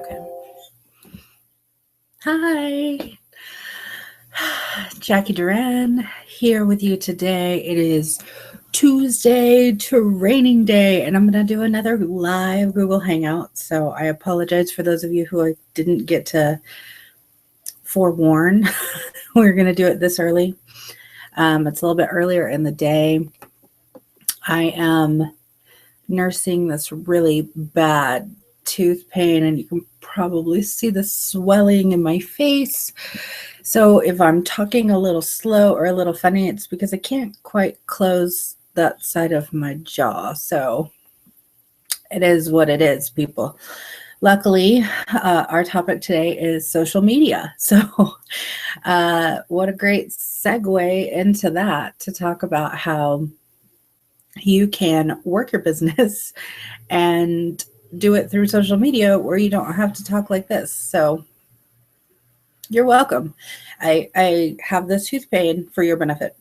Okay. Hi, Jacqui Duran here with you today. It is Tuesday, training day, and I'm going to do another live Google Hangout. So I apologize for those of you who I didn't get to forewarn. We're going to do it this early. It's a little bit earlier in the day. I am nursing this really bad tooth pain, and you can probably see the swelling in my face. So if I'm talking a little slow or a little funny, it's because I can't quite close that side of my jaw. So it is what it is, people. Luckily, our topic today is social media. So what a great segue into that to talk about how you can work your business and do it through social media where you don't have to talk like this. So you're welcome. I have this tooth pain for your benefit.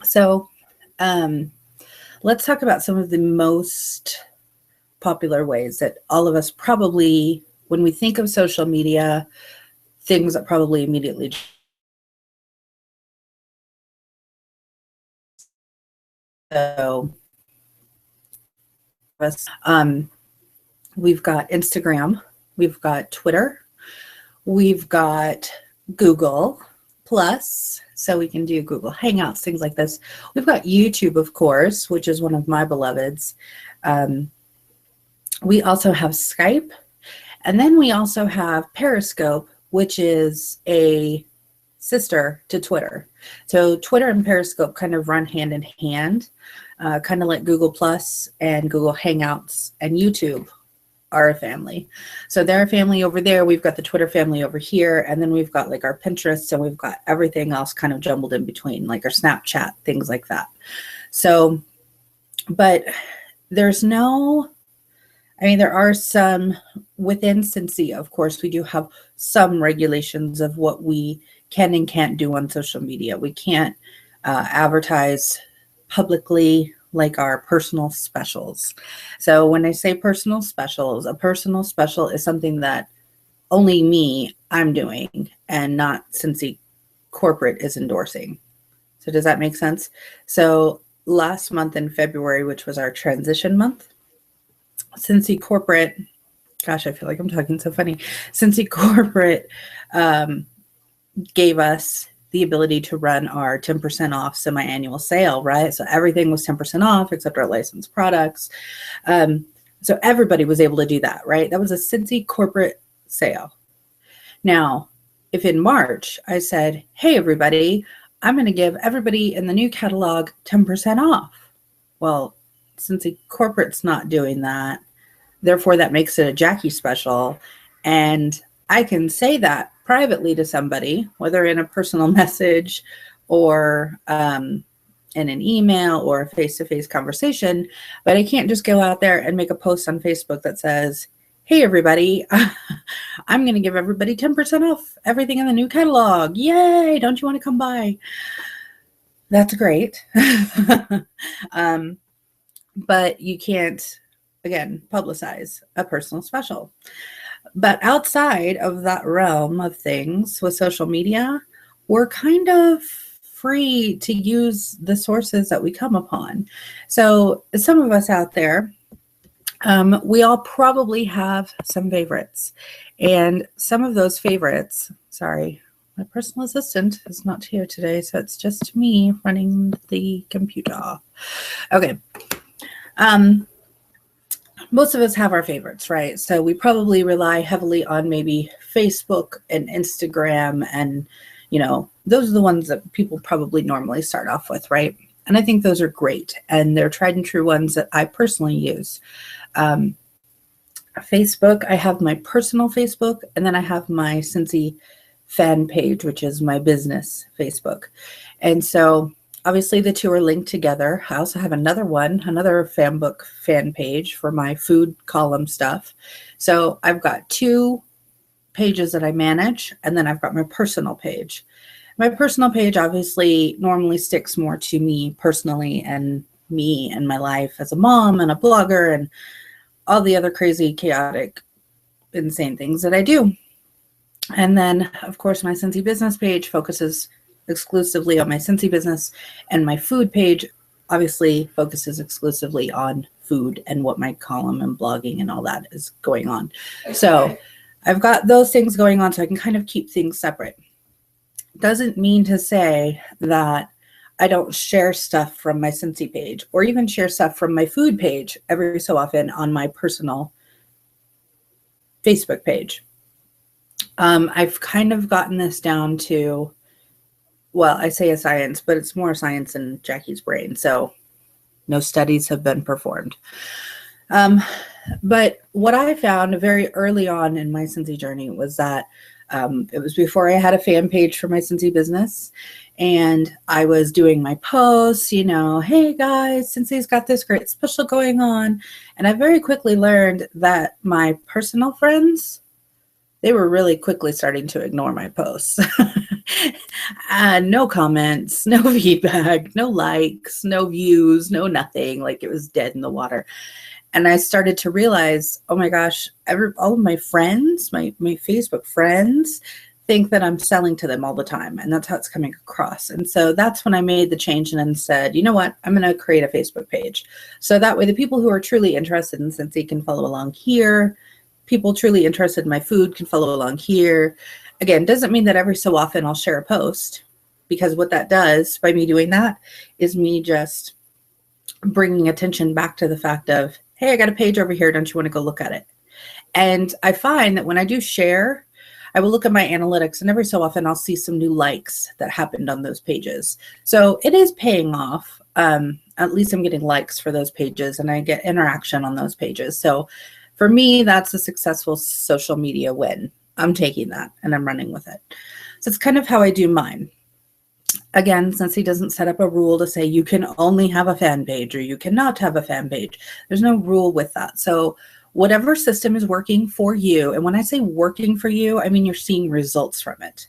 So let's talk about some of the most popular ways that all of us probably, when we think of social media, things that probably immediately we've got Instagram, we've got Twitter, we've got Google Plus, so we can do Google Hangouts, things like this. We've got YouTube, of course, which is one of my beloveds. We also have Skype, and then we also have Periscope, which is a sister to Twitter. So Twitter and Periscope kind of run hand in hand, kind of like Google Plus and Google Hangouts and YouTube are a family. So they're a family over there. We've got the Twitter family over here, and then we've got like our Pinterest, and we've got everything else kind of jumbled in between, like our Snapchat, things like that. So, but there's no, I mean, there are some within Scentsy, of course, we do have some regulations of what we can and can't do on social media. We can't advertise publicly like our personal specials. So when I say personal specials, a personal special is something that only I'm doing and not Scentsy corporate is endorsing. So does that make sense? So last month in February, which was our transition month, Scentsy corporate, gosh, I feel like I'm talking so funny. Scentsy corporate gave us the ability to run our 10% off semi-annual sale, right? So everything was 10% off except our licensed products. So everybody was able to do that, right? That was a Scentsy corporate sale. Now, if in March I said, hey, everybody, I'm going to give everybody in the new catalog 10% off. Well, Scentsy corporate's not doing that. Therefore, that makes it a Jacqui special. And I can say that privately to somebody, whether in a personal message or in an email or a face-to-face conversation, but I can't just go out there and make a post on Facebook that says, hey, everybody, I'm going to give everybody 10% off everything in the new catalog. Yay, don't you want to come by? That's great. But you can't, again, publicize a personal special. But outside of that realm of things with social media, we're kind of free to use the sources that we come upon. So some of us out there, we all probably have some favorites. And some of those favorites, sorry, my personal assistant is not here today, so it's just me running the computer. Okay. Most of us have our favorites, right? So we probably rely heavily on maybe Facebook and Instagram, and, you know, those are the ones that people probably normally start off with, right? And I think those are great, and they're tried and true ones that I personally use. Facebook, I have my personal Facebook, and then I have my Scentsy fan page, which is my business Facebook. And so obviously the two are linked together. I also have another one, another fanbook fan page for my food column stuff. So I've got two pages that I manage, and then I've got my personal page. My personal page obviously normally sticks more to me personally and me and my life as a mom and a blogger and all the other crazy chaotic insane things that I do. And then, of course, my Scentsy business page focuses exclusively on my Scentsy business, and my food page obviously focuses exclusively on food and what my column and blogging and all that is going on. So I've got those things going on so I can kind of keep things separate. Doesn't mean to say that I don't share stuff from my Scentsy page or even share stuff from my food page every so often on my personal Facebook page. I've kind of gotten this down to, well, I say a science, but it's more science in Jacqui's brain. So no studies have been performed. But what I found very early on in my Scentsy journey was that it was before I had a fan page for my Scentsy business, and I was doing my posts, you know, hey guys, Scentsy's got this great special going on. And I very quickly learned that my personal friends, they were really quickly starting to ignore my posts. No comments, no feedback, no likes, no views, no nothing. Like it was dead in the water. And I started to realize, oh my gosh, all of my friends, my Facebook friends, think that I'm selling to them all the time. And that's how it's coming across. And so that's when I made the change and then said, you know what, I'm going to create a Facebook page. So that way the people who are truly interested in Scentsy can follow along here. People truly interested in my food can follow along here. Again, doesn't mean that every so often I'll share a post, because what that does by me doing that is me just bringing attention back to the fact of, hey, I got a page over here. Don't you want to go look at it? And I find that when I do share, I will look at my analytics, and every so often I'll see some new likes that happened on those pages. So it is paying off. At least I'm getting likes for those pages, and I get interaction on those pages. So for me, that's a successful social media win. I'm taking that and I'm running with it. So it's kind of how I do mine. Again, Scentsy doesn't set up a rule to say you can only have a fan page or you cannot have a fan page. There's no rule with that. So whatever system is working for you, and when I say working for you, I mean you're seeing results from it.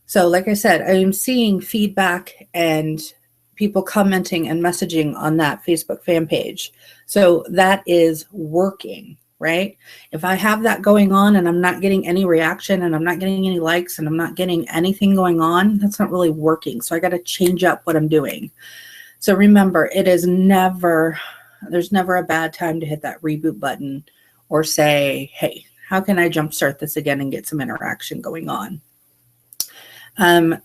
So like I said, I am seeing feedback and people commenting and messaging on that Facebook fan page. So that is working, right? If I have that going on and I'm not getting any reaction and I'm not getting any likes and I'm not getting anything going on, that's not really working. So I got to change up what I'm doing. So remember, there's never a bad time to hit that reboot button or say, hey, how can I jumpstart this again and get some interaction going on?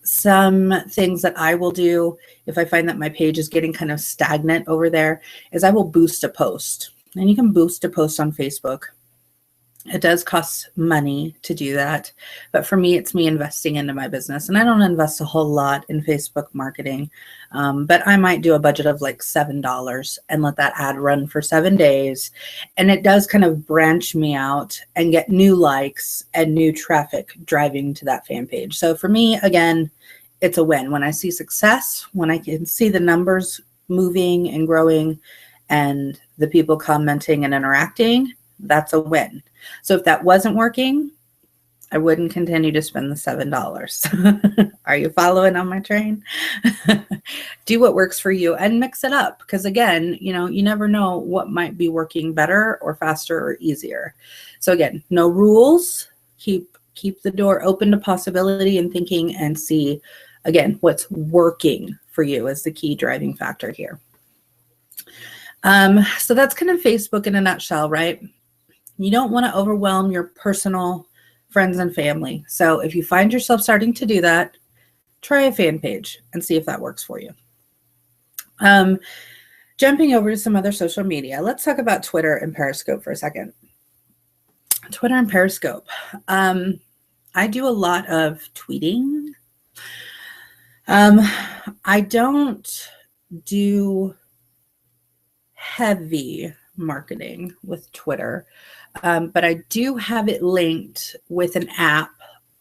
Some things that I will do if I find that my page is getting kind of stagnant over there is I will boost a post. And you can boost a post on Facebook. It does cost money to do that. But for me, it's me investing into my business. And I don't invest a whole lot in Facebook marketing. But I might do a budget of like $7 and let that ad run for 7 days. And it does kind of branch me out and get new likes and new traffic driving to that fan page. So for me, again, it's a win. When I see success, when I can see the numbers moving and growing and the people commenting and interacting, that's a win. So if that wasn't working, I wouldn't continue to spend the $7. Are you following on my train? Do what works for you and mix it up. Because again, you never know what might be working better or faster or easier. So again, no rules. Keep the door open to possibility and thinking, and see, again, what's working for you is the key driving factor here. So that's kind of Facebook in a nutshell, right? You don't want to overwhelm your personal friends and family. So if you find yourself starting to do that, try a fan page and see if that works for you. Jumping over to some other social media, let's talk about Twitter and Periscope for a second. Twitter and Periscope. I do a lot of tweeting. I don't do heavy marketing with Twitter, but I do have it linked with an app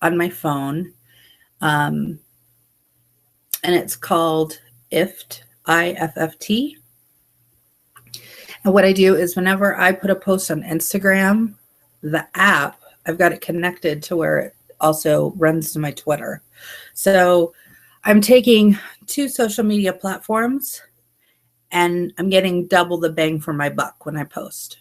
on my phone, and it's called IFT, IFFT. And what I do is whenever I put a post on Instagram, the app, I've got it connected to where it also runs to my Twitter. So I'm taking 2 social media platforms and I'm getting double the bang for my buck when I post.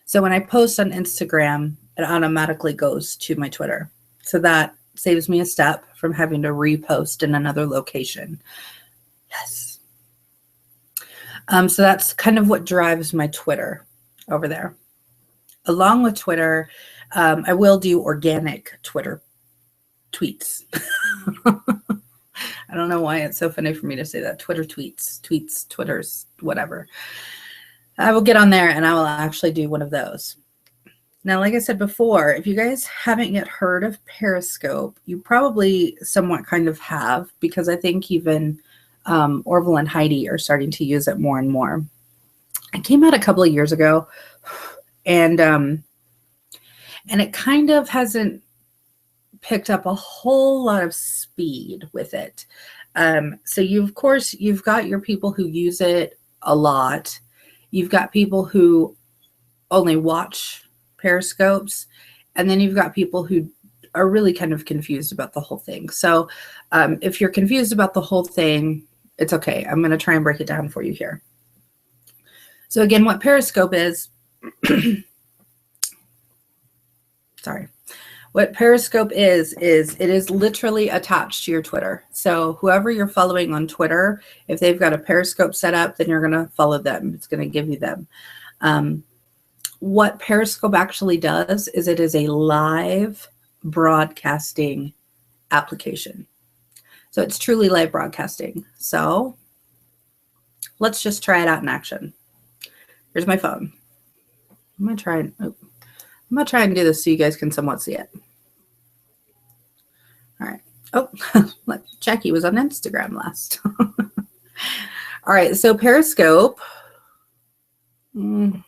So when I post on Instagram, it automatically goes to my Twitter. So that saves me a step from having to repost in another location. Yes. So that's kind of what drives my Twitter over there. Along with Twitter, I will do organic Twitter tweets. I don't know why it's so funny for me to say that. Twitter tweets, Twitters, whatever. I will get on there and I will actually do one of those. Now, like I said before, if you guys haven't yet heard of Periscope, you probably somewhat kind of have, because I think even Orville and Heidi are starting to use it more and more. It came out a couple of years ago, and it kind of hasn't picked up a whole lot of speed with it. So of course, you've got your people who use it a lot. You've got people who only watch Periscopes, and then you've got people who are really kind of confused about the whole thing. So if you're confused about the whole thing, it's okay. I'm going to try and break it down for you here. So again, what Periscope is, sorry. What Periscope is it is literally attached to your Twitter. So whoever you're following on Twitter, if they've got a Periscope set up, then you're going to follow them. It's going to give you them. What Periscope actually does is it is a live broadcasting application. So it's truly live broadcasting. So let's just try it out in action. Here's my phone. I'm going to try and do this so you guys can somewhat see it. All right. Oh, look, Jacqui was on Instagram last. All right. So Periscope. I don't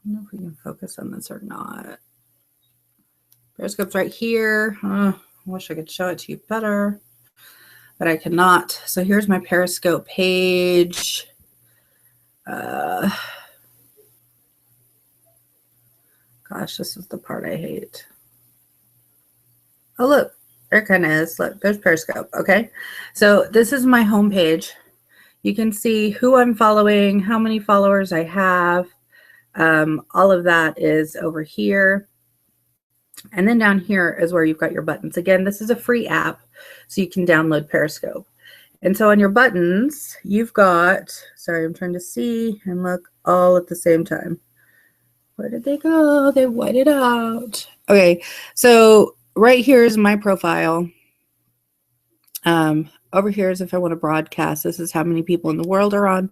know if we can focus on this or not. Periscope's right here. I wish I could show it to you better, but I cannot. So here's my Periscope page. Gosh, this is the part I hate. Oh, look, there it kind of is. Look, there's Periscope. Okay, so this is my home page. You can see who I'm following, how many followers I have. All of that is over here. And then down here is where you've got your buttons. Again, this is a free app, so you can download Periscope. And so on your buttons, you've got, sorry, I'm trying to see and look all at the same time. Where did they go? They whited out. Okay, so right here is my profile. Over here is if I want to broadcast. This is how many people in the world are on.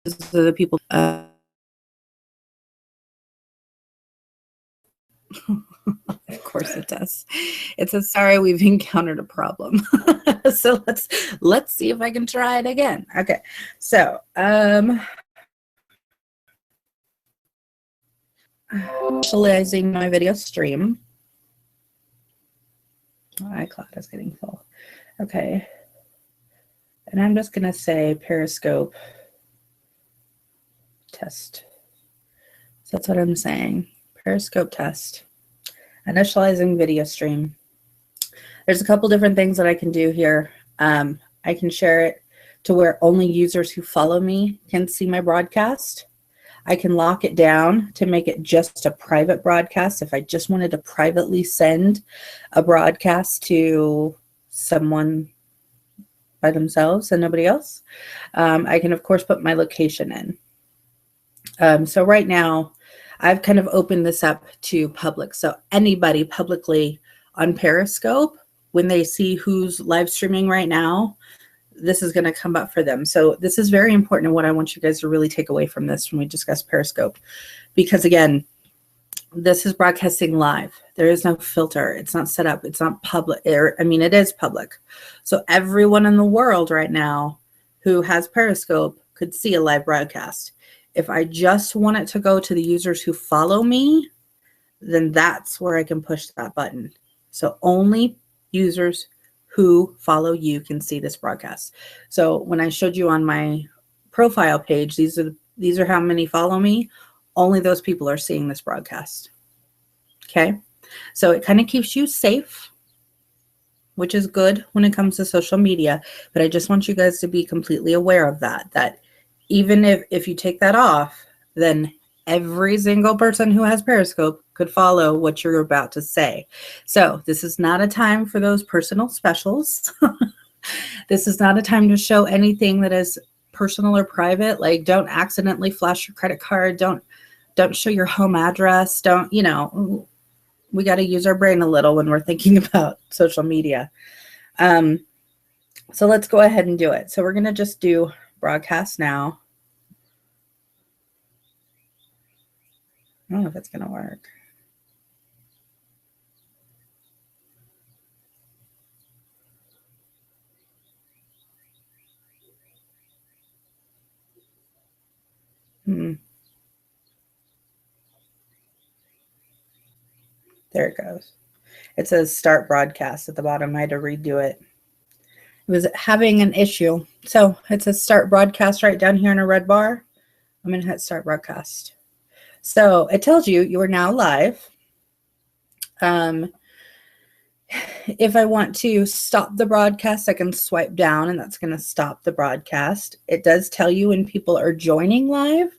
This are the people. Of course it does. It says, sorry, we've encountered a problem. So let's see if I can try it again. Okay, so initializing my video stream. Oh, iCloud is getting full. Okay, and I'm just gonna say Periscope test. So that's what I'm saying. Periscope test. Initializing video stream. There's a couple different things that I can do here. I can share it to where only users who follow me can see my broadcast. I can lock it down to make it just a private broadcast. If I just wanted to privately send a broadcast to someone by themselves and nobody else, I can, of course, put my location in. So right now, I've kind of opened this up to public. So anybody publicly on Periscope, when they see who's live streaming right now, this is going to come up for them. So this is very important, and what I want you guys to really take away from this when we discuss Periscope. Because again, this is broadcasting live. There is no filter. It's not set up. It's not public. I mean, it is public. So everyone in the world right now who has Periscope could see a live broadcast. If I just want it to go to the users who follow me, then that's where I can push that button. So only users who follow you can see this broadcast. So when I showed you on my profile page, these are how many follow me. Only those people are seeing this broadcast. Okay, so it kind of keeps you safe. which is good when it comes to social media. But I just want you guys to be completely aware of that even if you take that off, then every single person who has Periscope could follow what you're about to say. So this is not a time for those personal specials. This is not a time to show anything that is personal or private. Like, don't accidentally flash your credit card. Don't show your home address. Don't, we got to use our brain a little when we're thinking about social media. So let's go ahead and do it. So we're going to just do broadcast now. I don't know if it's going to work. There it goes. It says start broadcast at the bottom. I had to redo it. It was having an issue. So it says start broadcast right down here in a red bar. I'm going to hit start broadcast. So it tells you are now live. If I want to stop the broadcast, I can swipe down and that's going to stop the broadcast. It does tell you when people are joining live.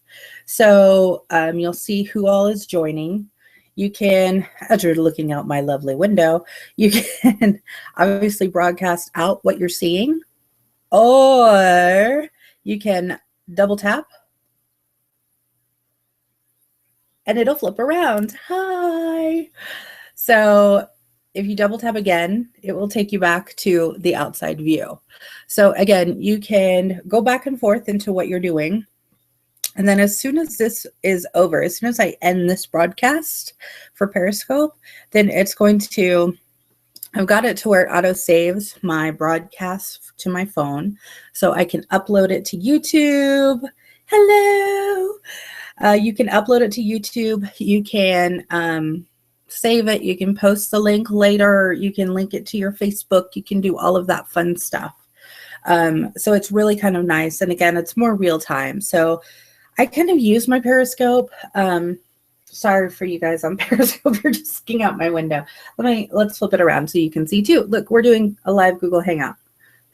So you'll see who all is joining. You can, as you're looking out my lovely window, you can obviously broadcast out what you're seeing, or you can double tap and it'll flip around. Hi. So if you double tap again, it will take you back to the outside view. So again, you can go back and forth into what you're doing. And then as soon as this is over, as soon as I end this broadcast for Periscope, then it's going to, I've got it to where it auto saves my broadcast to my phone. So I can upload it to YouTube. Hello. You can upload it to YouTube. You can save it. You can post the link later. You can link it to your Facebook. You can do all of that fun stuff. So it's really kind of nice. And again, it's more real time. So I kind of use my Periscope. Sorry for you guys on Periscope. You're just looking out my window. Let's flip it around so you can see too. Look, we're doing a live Google Hangout.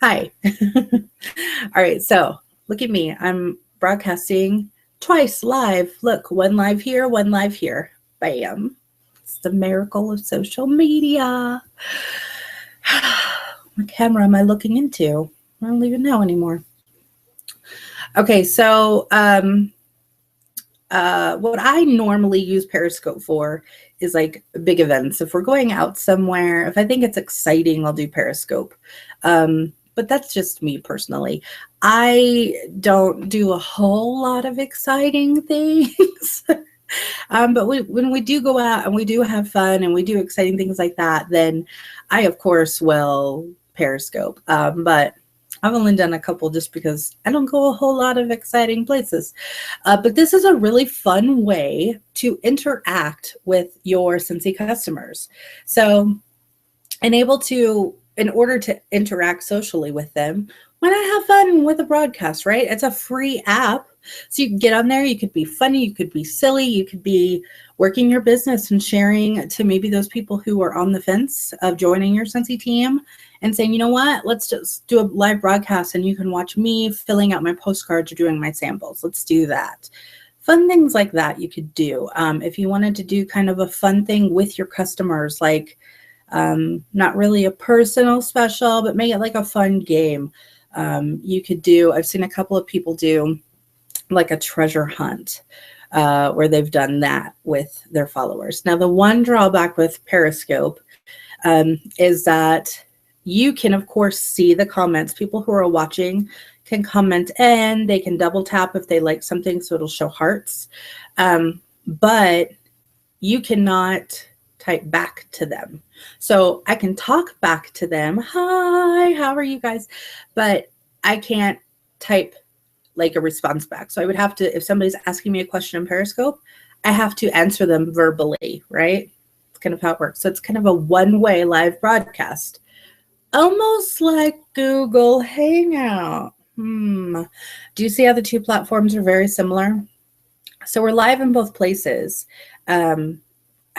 Hi. All right. So look at me. I'm broadcasting twice live. Look, one live here, one live here. Bam. It's the miracle of social media. What camera am I looking into? I don't even know anymore. Okay, so what I normally use Periscope for is like big events. If we're going out somewhere, if I think it's exciting, I'll do Periscope. But that's just me personally. I don't do a whole lot of exciting things. But when we do go out and we do have fun and we do exciting things like that, then I, of course, will Periscope. But I've only done a couple just because I don't go a whole lot of exciting places. But this is a really fun way to interact with your Scentsy customers. So, in order to interact socially with them, why not have fun with a broadcast, right? It's a free app. So you can get on there. You could be funny. You could be silly. You could be working your business and sharing to maybe those people who are on the fence of joining your Scentsy team and saying, you know what, let's just do a live broadcast and you can watch me filling out my postcards or doing my samples. Let's do that. Fun things like that you could do. If you wanted to do kind of a fun thing with your customers, like not really a personal special, but make it like a fun game. You could do, I've seen a couple of people do like a treasure hunt where they've done that with their followers. Now, the one drawback with Periscope is that you can, of course, see the comments. People who are watching can comment in. They can double tap if they like something, so it'll show hearts. But you cannot type back to them. So I can talk back to them. Hi, how are you guys? But I can't type like a response back. So I would have to, if somebody's asking me a question in Periscope, I have to answer them verbally, right? It's kind of how it works. So it's kind of a one-way live broadcast. Almost like Google Hangout. Do you see how the two platforms are very similar? So we're live in both places.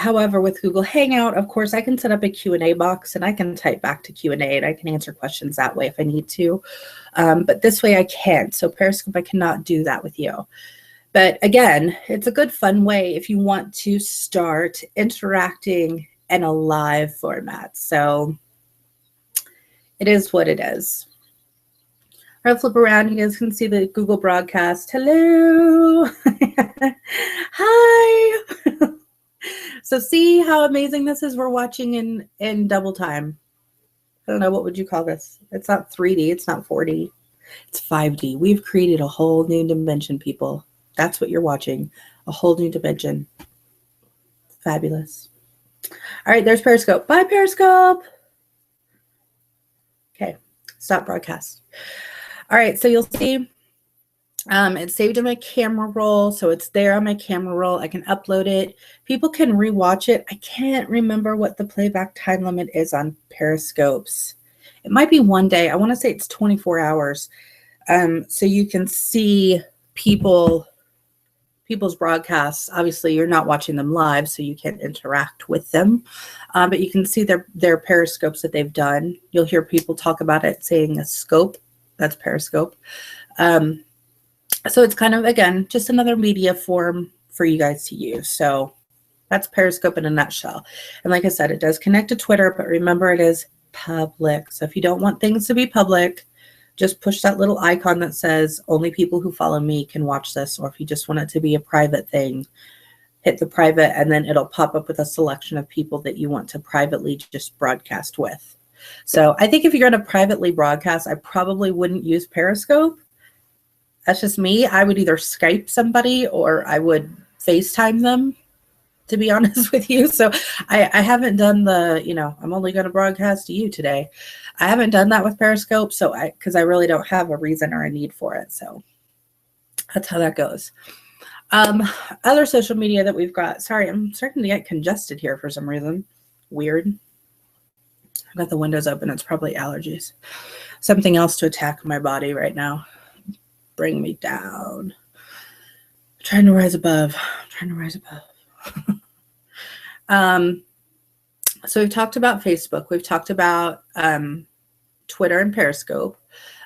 However, with Google Hangout, of course, I can set up a Q&A box and I can type back to Q&A and I can answer questions that way if I need to. But this way I can't. So Periscope, I cannot do that with you. But again, it's a good fun way if you want to start interacting in a live format. So it is what it is. I'll flip around. You guys can see the Google broadcast. Hello. Hi. So see how amazing this is? We're watching in double time. I don't know, what would you call this? It's not 3D. It's not 4D. It's 5D. We've created a whole new dimension, people. That's what you're watching. A whole new dimension. Fabulous. All right, there's Periscope. Bye, Periscope. Okay, stop broadcast. All right, so you'll see it's saved in my camera roll. So it's there on my camera roll. I can upload it. People can rewatch it. I can't remember what the playback time limit is on Periscopes. It might be 1 day. I want to say it's 24 hours. So you can see people's broadcasts. Obviously, you're not watching them live, so you can't interact with them. But you can see their Periscopes that they've done. You'll hear people talk about it saying a scope. That's Periscope. So it's kind of, again, just another media form for you guys to use. So that's Periscope in a nutshell. And like I said, it does connect to Twitter, but remember, it is public. So if you don't want things to be public, just push that little icon that says only people who follow me can watch this. Or if you just want it to be a private thing, hit the private, and then it'll pop up with a selection of people that you want to privately just broadcast with. So I think if you're going to privately broadcast, I probably wouldn't use Periscope. That's just me. I would either Skype somebody or I would FaceTime them, to be honest with you. So I haven't done the, I'm only going to broadcast to you today. I haven't done that with Periscope, so because I really don't have a reason or a need for it. So that's how that goes. Other social media that we've got. Sorry, I'm starting to get congested here for some reason. Weird. I've got the windows open. It's probably allergies. Something else to attack my body right now. Bring me down. I'm trying to rise above. So we've talked about Facebook. We've talked about Twitter and Periscope.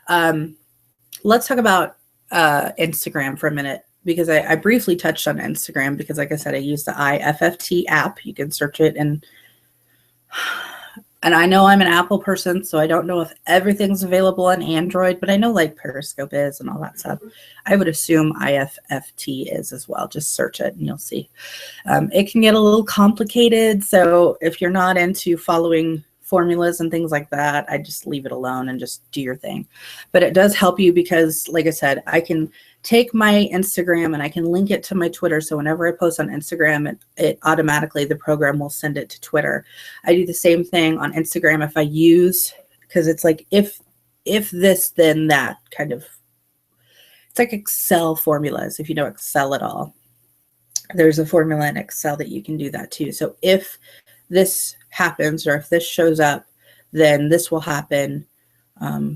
Let's talk about Instagram for a minute, because I briefly touched on Instagram because, like I said, I use the IFFT app. You can search it, and I know I'm an Apple person, so I don't know if everything's available on Android, but I know like Periscope is and all that stuff. I would assume IFFT is as well. Just search it and you'll see. It can get a little complicated, so if you're not into following formulas and things like that, I just leave it alone and just do your thing. But it does help you because, like I said, I can take my Instagram and I can link it to my Twitter. So whenever I post on Instagram, it automatically, the program will send it to Twitter. I do the same thing on Instagram if I use, because it's like if this, then that kind of, it's like Excel formulas. If you know Excel at all, there's a formula in Excel that you can do that too. So if this happens, or if this shows up, then this will happen.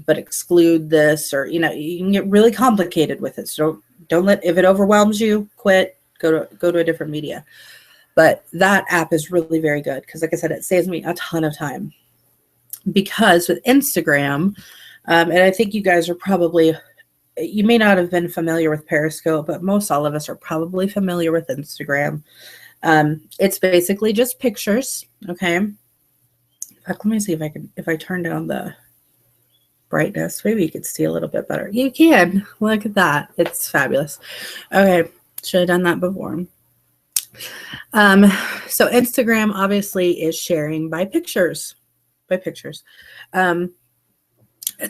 But exclude this, or you can get really complicated with it. So don't let, if it overwhelms you, quit, go to a different media. But that app is really very good because, like I said, it saves me a ton of time. Because with Instagram, and I think you guys are probably, you may not have been familiar with Periscope, but most all of us are probably familiar with Instagram. It's basically just pictures. Okay. In fact, let me see if I turn down the brightness, maybe you could see a little bit better. You can. Look at that. It's fabulous. Okay. Should have done that before. So Instagram obviously is sharing by pictures. It's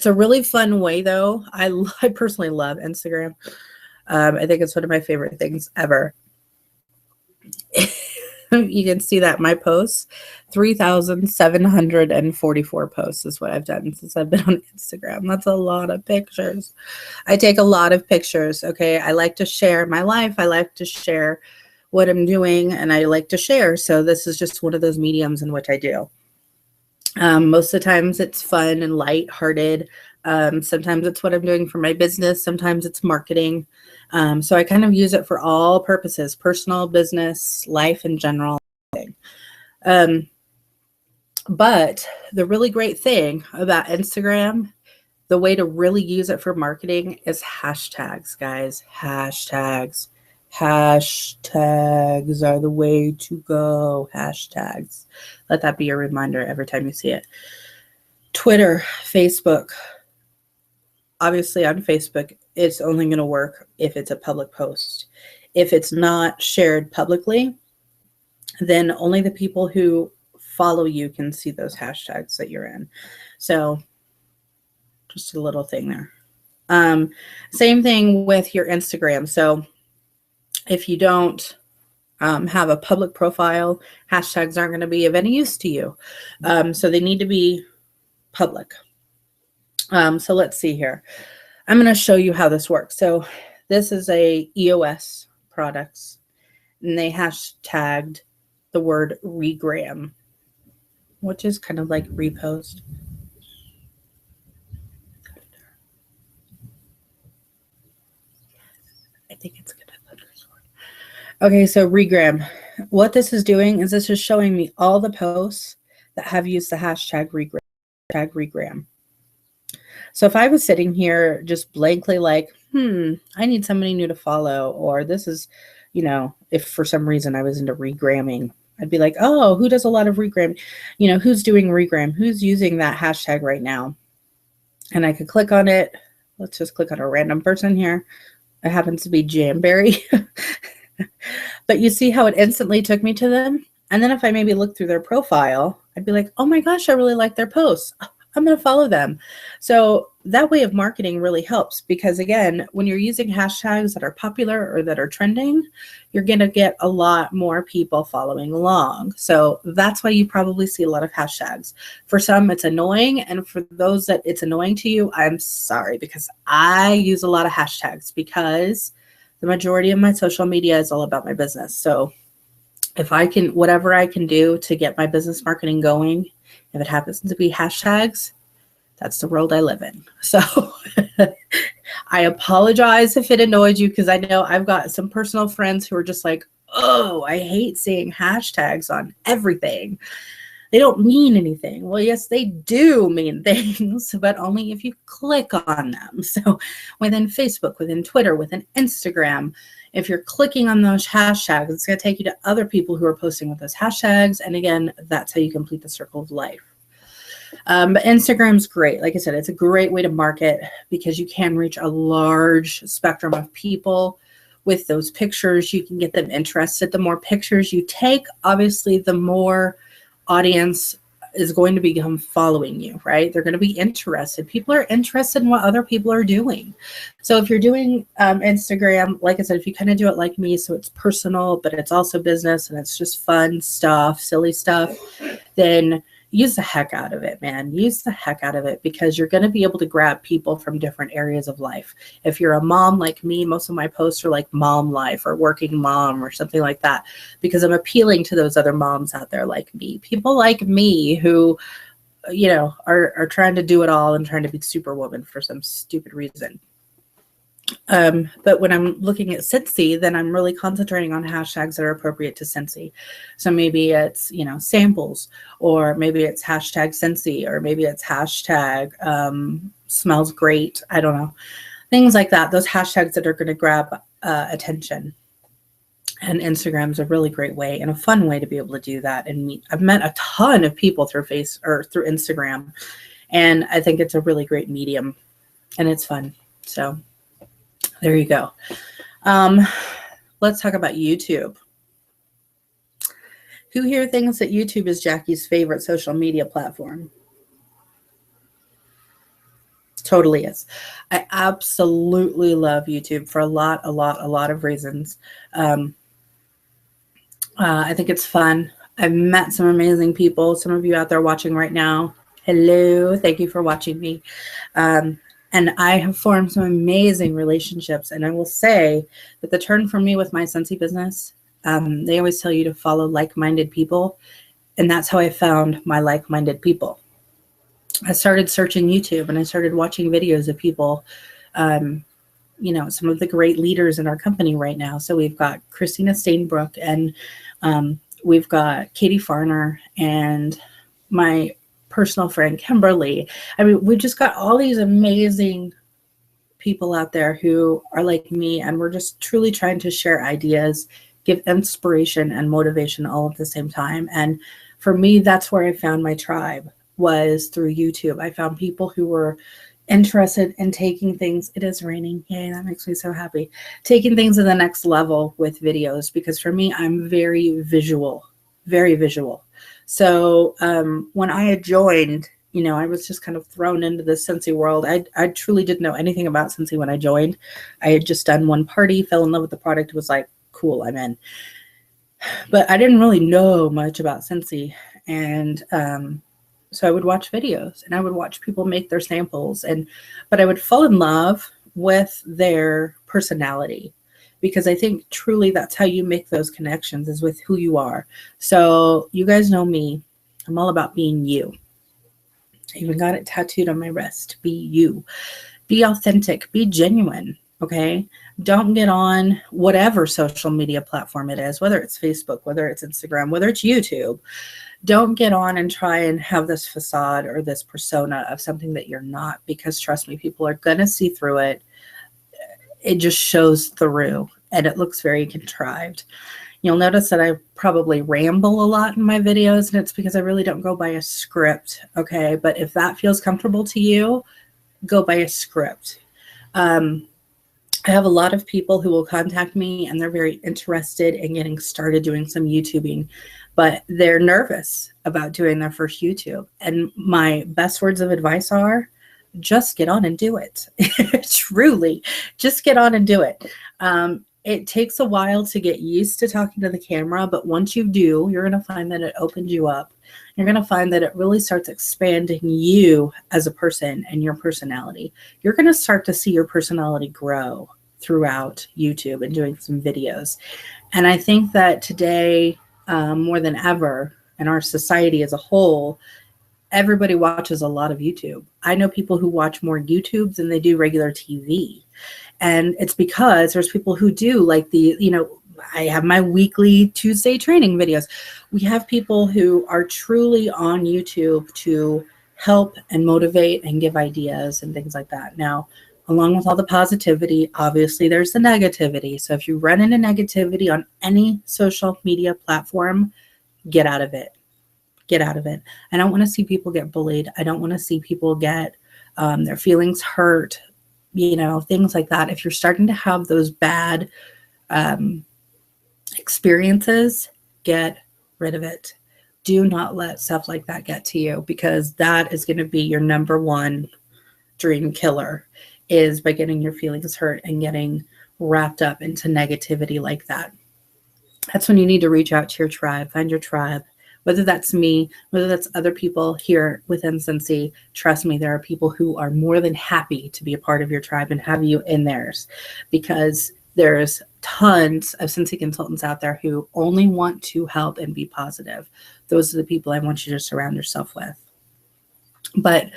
a really fun way though. I personally love Instagram. I think it's one of my favorite things ever. You can see that my posts, 3,744 posts is what I've done since I've been on Instagram. That's a lot of pictures. I take a lot of pictures. Okay. I like to share my life. I like to share what I'm doing, and I like to share. So this is just one of those mediums in which I do. Most of the times it's fun and lighthearted. Sometimes it's what I'm doing for my business. Sometimes it's marketing. So I kind of use it for all purposes, personal, business, life in general. But the really great thing about Instagram, the way to really use it for marketing is hashtags, guys. Hashtags. Hashtags are the way to go. Hashtags. Let that be a reminder every time you see it. Twitter, Facebook. Obviously on Facebook, it's only going to work if it's a public post. If it's not shared publicly, then only the people who follow you can see those hashtags that you're in. So just a little thing there. Same thing with your Instagram. So if you don't have a public profile, hashtags aren't going to be of any use to you. So they need to be public. So let's see here. I'm going to show you how this works. So this is a EOS products, and they hashtagged the word regram, which is kind of like repost. I think it's going to underscore. Okay, so regram. What this is doing is this is showing me all the posts that have used the hashtag regram. So if I was sitting here just blankly like, I need somebody new to follow, or this is, you know, if for some reason I was into regramming, I'd be like, oh, who does a lot of regram? You know, who's doing regram? Who's using that hashtag right now? And I could click on it. Let's just click on a random person here. It happens to be Jamberry. But you see how it instantly took me to them? And then if I maybe look through their profile, I'd be like, oh my gosh, I really like their posts. I'm going to follow them. So that way of marketing really helps, because again, when you're using hashtags that are popular or that are trending, you're going to get a lot more people following along. So that's why you probably see a lot of hashtags. For some, it's annoying. And for those that it's annoying to you, I'm sorry, because I use a lot of hashtags because the majority of my social media is all about my business. So if I can, whatever I can do to get my business marketing going, if it happens to be hashtags, that's the world I live in. So I apologize if it annoyed you, because I know I've got some personal friends who are just like, oh, I hate seeing hashtags on everything. They don't mean anything. Well, yes, they do mean things, but only if you click on them. So within Facebook, within Twitter, within Instagram, if you're clicking on those hashtags, it's going to take you to other people who are posting with those hashtags. And again, that's how you complete the circle of life. But Instagram's great. Like I said, it's a great way to market because you can reach a large spectrum of people with those pictures. You can get them interested. The more pictures you take, obviously, the more audience is going to become following you, right? They're going to be interested. People are interested in what other people are doing. So if you're doing Instagram, like I said, if you kind of do it like me, so it's personal, but it's also business and it's just fun stuff, silly stuff, then use the heck out of it, man. Use the heck out of it, because you're going to be able to grab people from different areas of life. If you're a mom like me, most of my posts are like mom life or working mom or something like that, because I'm appealing to those other moms out there like me. People like me who, you know, are trying to do it all and trying to be superwoman for some stupid reason. But when I'm looking at Scentsy, then I'm really concentrating on hashtags that are appropriate to Scentsy. So maybe it's, you know, samples, or maybe it's hashtag Scentsy, or maybe it's hashtag smells great. I don't know. Things like that. Those hashtags that are going to grab attention. And Instagram's a really great way and a fun way to be able to do that and meet. I've met a ton of people through through Instagram, and I think it's a really great medium, and it's fun. So there you go. Let's talk about YouTube. Who here thinks that YouTube is Jacqui's favorite social media platform? Totally is. I absolutely love YouTube for a lot of reasons. I think it's fun. I've met some amazing people. Some of you out there watching right now, hello. Thank you for watching me. And I have formed some amazing relationships. And I will say that the turn for me with my Scentsy business, they always tell you to follow like-minded people. And that's how I found my like-minded people. I started searching YouTube and I started watching videos of people, you know, some of the great leaders in our company right now. So we've got Christina Stainbrook and we've got Katie Farner and my personal friend Kimberly. I mean, we've just got all these amazing people out there who are like me, and we're just truly trying to share ideas, give inspiration and motivation all at the same time. And for me, that's where I found my tribe, was through YouTube. I found people who were interested in taking things. It is raining. Yay, that makes me so happy. Taking things to the next level with videos, because for me, I'm very visual, very visual. So when I had joined, you know, I was just kind of thrown into the Scentsy world. I truly didn't know anything about Scentsy when I joined. I had just done one party, fell in love with the product, was like, cool, I'm in. But I didn't really know much about Scentsy. And so I would watch videos and I would watch people make their samples. But I would fall in love with their personality, because I think truly that's how you make those connections, is with who you are. So you guys know me. I'm all about being you. I even got it tattooed on my wrist. Be you. Be authentic. Be genuine. Okay? Don't get on whatever social media platform it is, whether it's Facebook, whether it's Instagram, whether it's YouTube. Don't get on and try and have this facade or this persona of something that you're not, because trust me, people are going to see through it. It just shows through and it looks very contrived. You'll notice that I probably ramble a lot in my videos, and it's because I really don't go by a script, okay? But if that feels comfortable to you, go by a script. I have a lot of people who will contact me, and they're very interested in getting started doing some YouTubing, but they're nervous about doing their first YouTube. And my best words of advice are, just get on and do it. Truly, just get on and do it. It takes a while to get used to talking to the camera, but once you do, you're going to find that it opens you up. You're going to find that it really starts expanding you as a person and your personality. You're going to start to see your personality grow throughout YouTube and doing some videos. And I think that today, more than ever, in our society as a whole, everybody watches a lot of YouTube. I know people who watch more YouTube than they do regular TV. And it's because there's people who do, like I have my weekly Tuesday training videos. We have people who are truly on YouTube to help and motivate and give ideas and things like that. Now, along with all the positivity, obviously there's the negativity. So if you run into negativity on any social media platform, get out of it. Get out of it. I don't want to see people get bullied. I don't want to see people get their feelings hurt, things like that. If you're starting to have those bad experiences, get rid of it. Do not let stuff like that get to you, because that is going to be your number one dream killer, is by getting your feelings hurt and getting wrapped up into negativity like that. That's when you need to reach out to your tribe, find your tribe. Whether that's me, whether that's other people here within Scentsy, trust me, there are people who are more than happy to be a part of your tribe and have you in theirs, because there's tons of Scentsy consultants out there who only want to help and be positive. Those are the people I want you to surround yourself with. But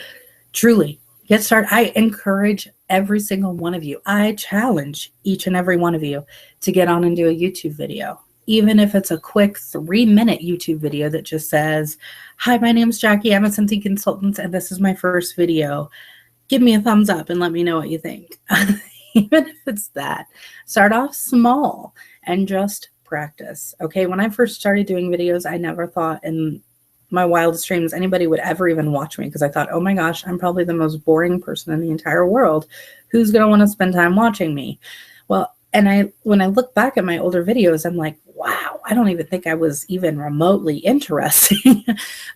truly, get started. I encourage every single one of you. I challenge each and every one of you to get on and do a YouTube video. Even if it's a quick 3-minute YouTube video that just says, hi, my name's Jacqui. I'm a Scentsy consultant, and this is my first video. Give me a thumbs up and let me know what you think. Even if it's that, start off small and just practice. Okay, when I first started doing videos, I never thought in my wildest dreams anybody would ever even watch me, because I thought, oh my gosh, I'm probably the most boring person in the entire world. Who's going to want to spend time watching me? Well, and when I look back at my older videos, I'm like, wow, I don't even think I was even remotely interesting.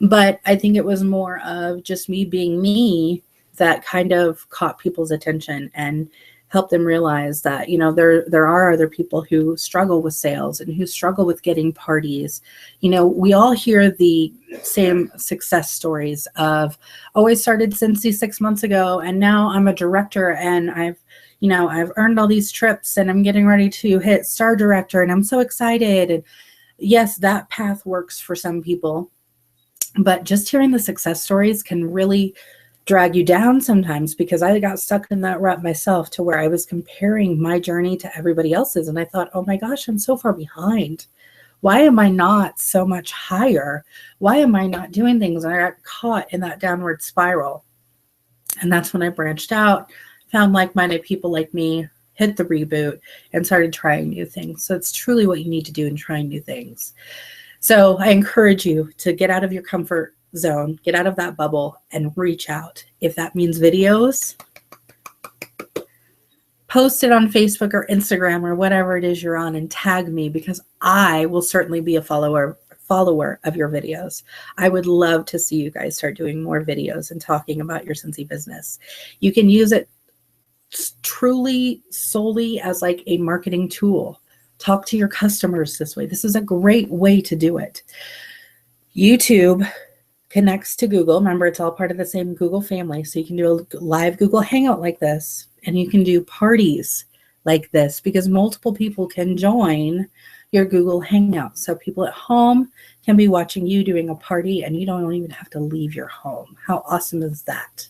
But I think it was more of just me being me that kind of caught people's attention and helped them realize that, there are other people who struggle with sales and who struggle with getting parties. We all hear the same success stories of, oh, I started Scentsy 6 months ago and now I'm a director and I've earned all these trips and I'm getting ready to hit star director and I'm so excited. And yes, that path works for some people, but just hearing the success stories can really drag you down sometimes, because I got stuck in that rut myself, to where I was comparing my journey to everybody else's. And I thought, oh my gosh, I'm so far behind. Why am I not so much higher? Why am I not doing things? And I got caught in that downward spiral. And that's when I branched out, found like-minded people like me, hit the reboot, and started trying new things. So it's truly what you need to do in trying new things. So I encourage you to get out of your comfort zone, get out of that bubble, and reach out. If that means videos, post it on Facebook or Instagram or whatever it is you're on and tag me, because I will certainly be a follower of your videos. I would love to see you guys start doing more videos and talking about your Scentsy business. You can use it truly solely as like a marketing tool. Talk to your customers this way. This is a great way to do it. YouTube connects to Google. Remember, it's all part of the same Google family. So you can do a live Google Hangout like this, and you can do parties like this, because multiple people can join your Google Hangout. So people at home can be watching you doing a party, and you don't even have to leave your home. How awesome is that?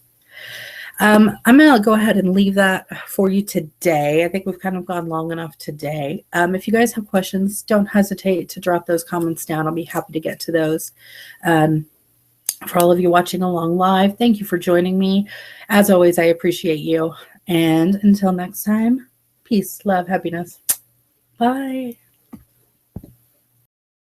I'm going to go ahead and leave that for you today. I think we've kind of gone long enough today. If you guys have questions, don't hesitate to drop those comments down. I'll be happy to get to those. For all of you watching along live, thank you for joining me. As always, I appreciate you. And until next time, peace, love, happiness. Bye.